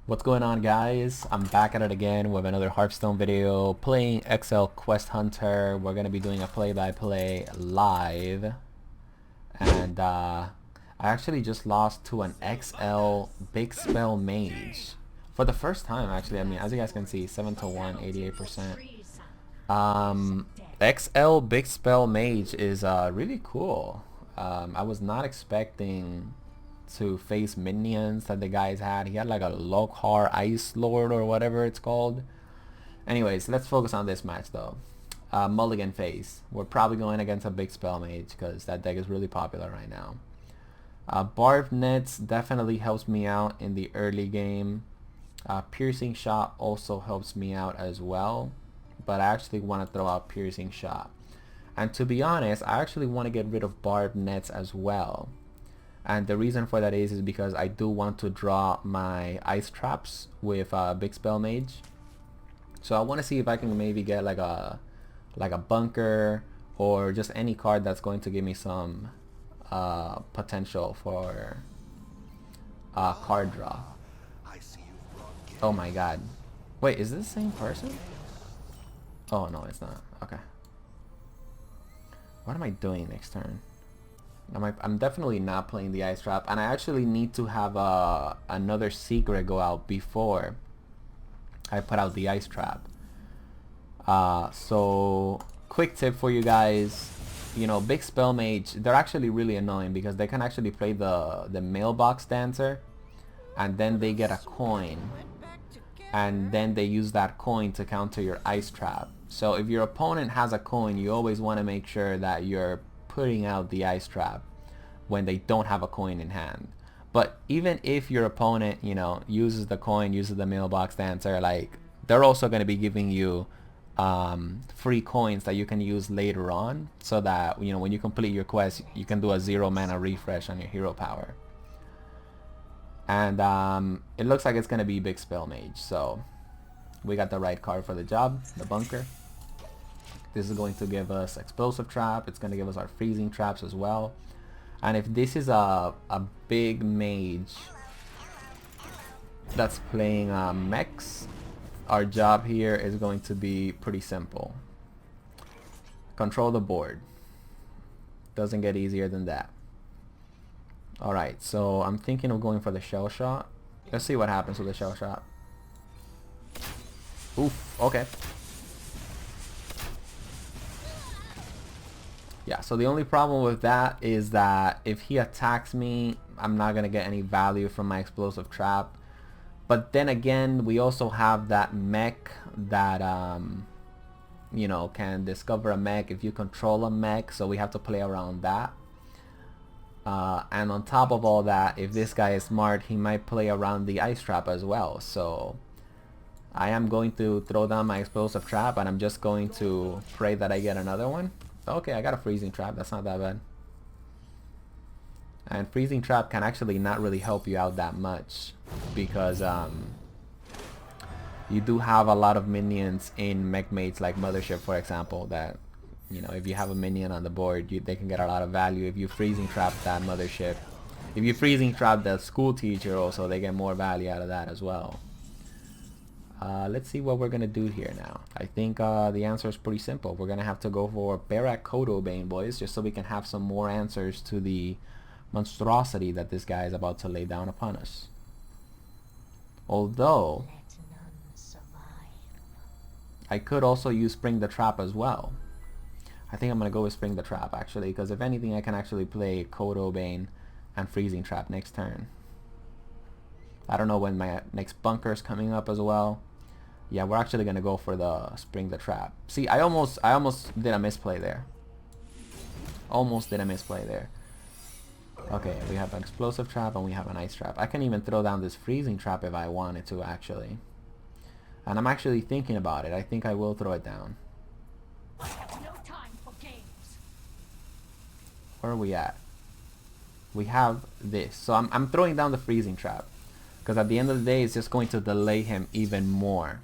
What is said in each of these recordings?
What's going on, guys? I'm back at it again with another Hearthstone video playing XL Quest Hunter. We're gonna be doing a play-by-play live, and I actually just lost to an XL Big Spell Mage for the first time. Actually, I mean, as you guys can see, 7-1, 88%. XL Big Spell Mage is really cool. I was not expecting to face minions that the guys had. He had like a Lokhar Ice Lord or whatever it's called. Anyways, let's focus on this match though. Mulligan phase. We're probably going against a Big Spell Mage because that deck is really popular right now. Barbed Nets definitely helps me out in the early game. Piercing Shot also helps me out as well, but I actually want to throw out Piercing Shot. And to be honest, I actually want to get rid of Barbed Nets as well. And the reason for that is because I do want to draw my ice traps with Big Spell Mage. So I want to see if I can maybe get like a bunker or just any card that's going to give me some potential for card draw. Oh my god. Wait, is this the same person? Oh no, it's not. Okay. What am I doing next turn? I'm definitely not playing the ice trap, and I actually need to have another secret go out before I put out the ice trap. So quick tip for you guys, you know, Big Spell Mage, they're actually really annoying because they can actually play the mailbox dancer, and then they get a coin, and then they use that coin to counter your ice trap. So if your opponent has a coin, you always want to make sure that you're putting out the ice trap when they don't have a coin in hand. But even if your opponent, you know, uses the coin, uses the mailbox dancer, like, they're also going to be giving you free coins that you can use later on, so that, you know, when you complete your quest, you can do a 0 mana refresh on your hero power. And it looks like it's going to be Big Spell Mage, so we got the right card for the job, the bunker. This is going to give us explosive trap. It's going to give us our freezing traps as well. And if this is a big mage that's playing mechs, our job here is going to be pretty simple. Control the board. Doesn't get easier than that. Alright, so I'm thinking of going for the shell shot. Let's see what happens with the shell shot. Oof, okay. Yeah, so the only problem with that is that if he attacks me, I'm not going to get any value from my explosive trap. But then again, we also have that mech that, you know, can discover a mech if you control a mech. So we have to play around that. And on top of all that, if this guy is smart, he might play around the ice trap as well. So I am going to throw down my explosive trap, and I'm just going to pray that I get another one. Okay, I got a freezing trap. That's not that bad. And freezing trap can actually not really help you out that much because you do have a lot of minions in mech mates like Mothership, for example, that, you know, if you have a minion on the board, they can get a lot of value if you freezing trap that Mothership. If you freezing trap the school teacher also, they get more value out of that as well. Let's see what we're gonna do here now. I think the answer is pretty simple. We're gonna have to go for Barak Kodobane, boys, just so we can have some more answers to the monstrosity that this guy is about to lay down upon us. Although I could also use Spring the Trap as well. I think I'm gonna go with Spring the Trap actually, because if anything, I can actually play Kodobane and Freezing Trap next turn. I don't know when my next bunker is coming up as well. Yeah, we're actually gonna go for the Spring the Trap. See, I almost did a misplay there. Almost did a misplay there. Okay, we have an explosive trap and we have an ice trap. I can even throw down this freezing trap if I wanted to, actually. And I'm actually thinking about it. I think I will throw it down. I have no time for games. Where are we at? We have this. So I'm throwing down the freezing trap, because at the end of the day, it's just going to delay him even more.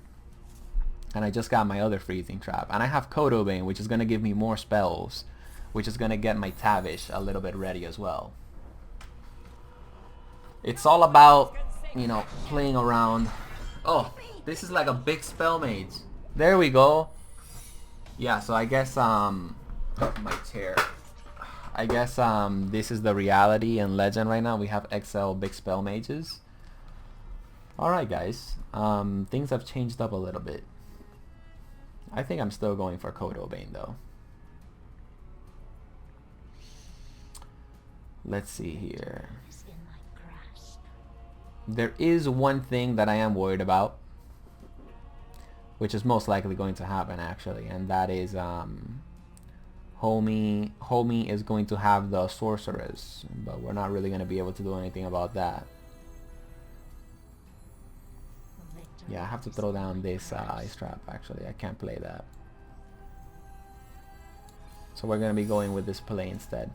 And I just got my other freezing trap. And I have Kodobane, which is going to give me more spells, which is going to get my Tavish a little bit ready as well. It's all about you know, playing around. Oh, this is like a big spell mage. There we go. Yeah, so I guess my chair. I guess this is the reality in Legend right now. We have XL big spell mages. Alright guys, things have changed up a little bit. I think I'm still going for Kodo Bane though. Let's see here. There is one thing that I am worried about, which is most likely going to happen actually, and that is Homie is going to have the sorceress, but we're not really going to be able to do anything about that. Yeah, I have to throw down this ice trap actually. I can't play that. So we're going to be going with this play instead.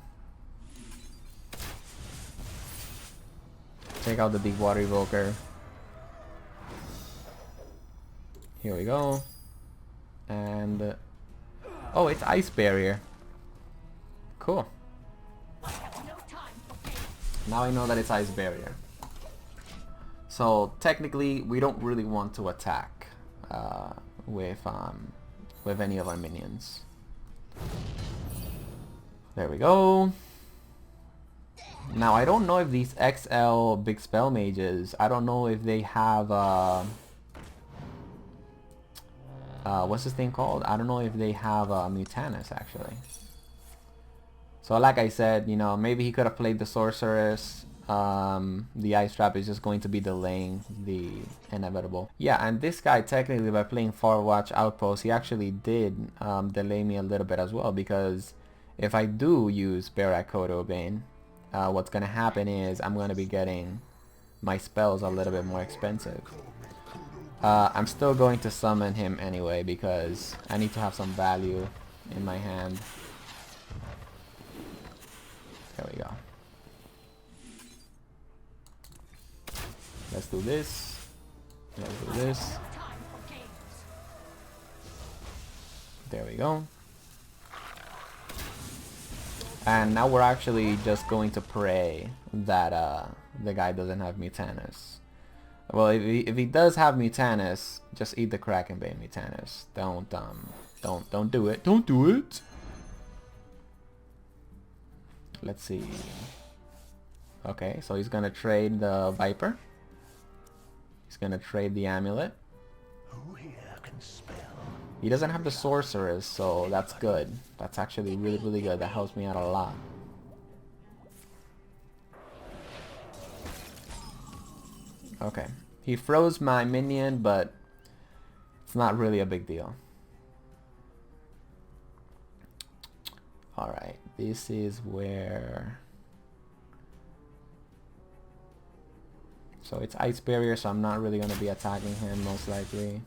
Take out the deep water evoker. Here we go. And oh, it's ice barrier. Cool. Now I know that it's ice barrier. So technically we don't really want to attack with any of our minions. There we go. Now I don't know if these XL big spell mages, I don't know if they have what's this thing called? I don't know if they have Mutanus actually. So like I said, you know, maybe he could have played the sorceress. The ice trap is just going to be delaying the inevitable. Yeah, and this guy technically by playing Overwatch Outpost, he actually did delay me a little bit as well, because if I do use Barak Kodo Bane, what's gonna happen is I'm gonna be getting my spells a little bit more expensive. I'm still going to summon him anyway because I need to have some value in my hand. There we go. Let's do this. Let's do this. There we go. And now we're actually just going to pray that the guy doesn't have Mutanus. Well, if he does have Mutanus, just eat the Kraken Bane Mutanus. Don't do it. Don't do it. Let's see. Okay, so he's gonna trade the Viper. He's gonna trade the amulet. Who here can spell? He doesn't have the sorceress, so that's good. That's actually really, really good. That helps me out a lot. Okay. He froze my minion, but it's not really a big deal. Alright, this is where... So it's ice barrier, so I'm not really going to be attacking him most likely.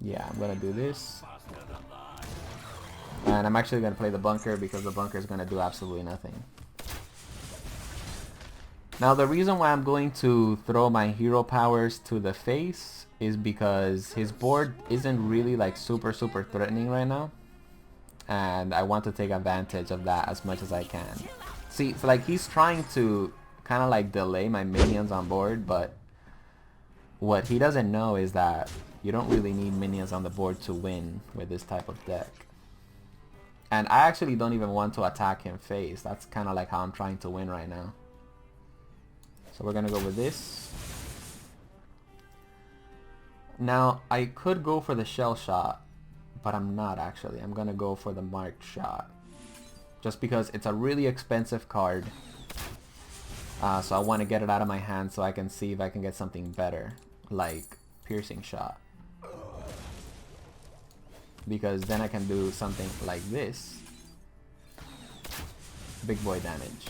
Yeah, I'm going to do this. And I'm actually going to play the bunker because the bunker is going to do absolutely nothing. Now the reason why I'm going to throw my hero powers to the face is because his board isn't really like super threatening right now. And I want to take advantage of that as much as I can. See, it's like he's trying to kind of like delay my minions on board, but what he doesn't know is that you don't really need minions on the board to win with this type of deck. And I actually don't even want to attack him face. That's kind of like how I'm trying to win right now. So we're gonna go with this. Now I could go for the shell shot, but I'm not actually. I'm gonna go for the marked shot. Just because it's a really expensive card. So I want to get it out of my hand so I can see if I can get something better, like piercing shot. Because then I can do something like this. Big boy damage.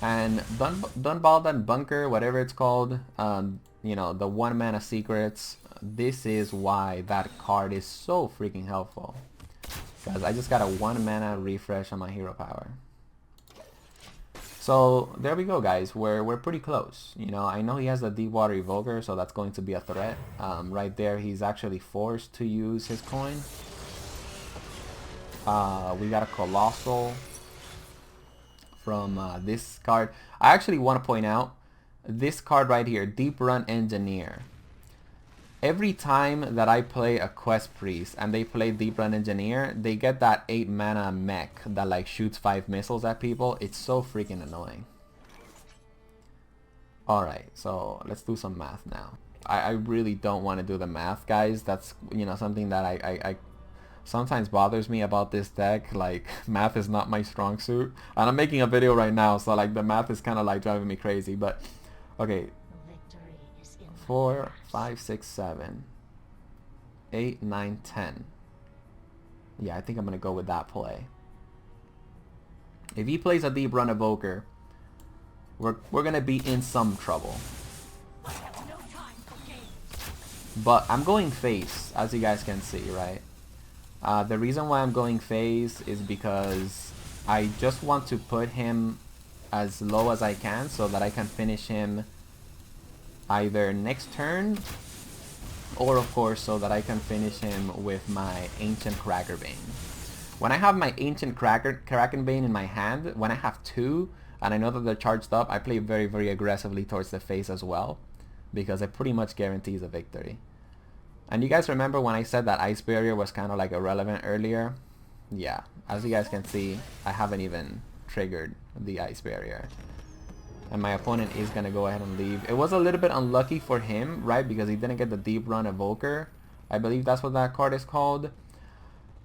And Dunbaldan Bunker, whatever it's called, you know, the 1 mana secrets, this is why that card is so freaking helpful. Because I just got a 1 mana refresh on my hero power. So there we go, guys. We're pretty close. You know, I know he has the deep water evoker, so that's going to be a threat. Right there, he's actually forced to use his coin. We got a colossal from this card. I actually want to point out this card right here, Deep Run Engineer. Every time that I play a Quest Priest and they play Deep Run Engineer, they get that 8 mana mech that like shoots 5 missiles at people. It's so freaking annoying. Alright, so let's do some math now. I really don't want to do the math, guys. That's, you know, something that I sometimes bothers me about this deck. Like, math is not my strong suit. And I'm making a video right now, so like the math is kind of like driving me crazy. But, okay. 4, 5, 6, 7, 8, 9, 10. Yeah, I think I'm going to go with that play. If he plays a Deep Run Evoker, we're going to be in some trouble. But I'm going face, as you guys can see, right? The reason why I'm going face is because I just want to put him as low as I can so that I can finish him either next turn, or of course so that I can finish him with my Ancient Crackerbane. When I have my Ancient Crackerbane in my hand, when I have 2 and I know that they're charged up, I play very, very aggressively towards the face as well, because it pretty much guarantees a victory. And you guys remember when I said that Ice Barrier was kind of like irrelevant earlier? Yeah, as you guys can see, I haven't even triggered the Ice Barrier. And my opponent is going to go ahead and leave. It was a little bit unlucky for him, right? Because he didn't get the Deep Run Evoker. I believe that's what that card is called.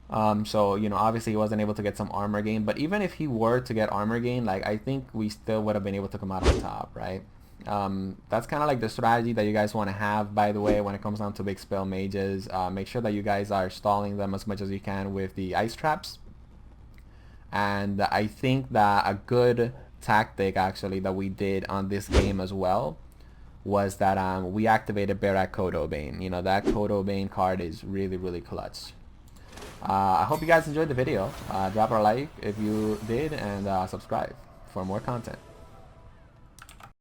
So, you know, obviously he wasn't able to get some armor gain. But even if he were to get armor gain, like, I think we still would have been able to come out on top, right? That's kind of like the strategy that you guys want to have, by the way, when it comes down to big spell mages. Make sure that you guys are stalling them as much as you can with the ice traps. And I think that a good tactic actually that we did on this game as well was that we activated Barak Kodobane. You know, that Kodobane card is really, really clutch. I hope you guys enjoyed the video. Drop a like if you did, and subscribe for more content.